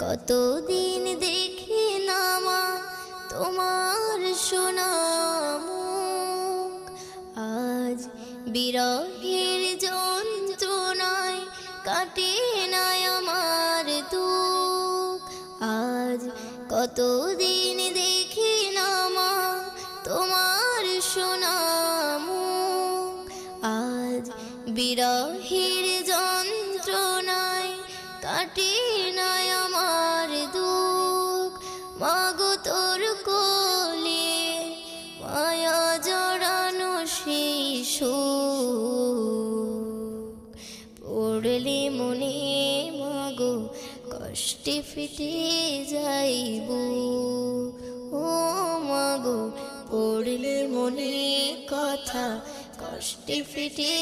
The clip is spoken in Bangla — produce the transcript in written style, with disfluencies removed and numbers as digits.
কতদিন দেখি না মা তোমার সোনা মুখ, আজ বিরহের যন্ত্রণায় কাটে না আমার দুঃখ। আজ কতদিন দেখি না মা তোমার সোনা মুখ, আজ বিরহের যন্ত্রণায় কাটে না আমার দুঃখ। মাগো তোর কোলে মায়া জড়ানো সেই সুখ, পড়লে মনে মাগো কষ্টে ফেটে যাইব। ও মাগো পড়লে মনে কথা কষ্টে ফেটে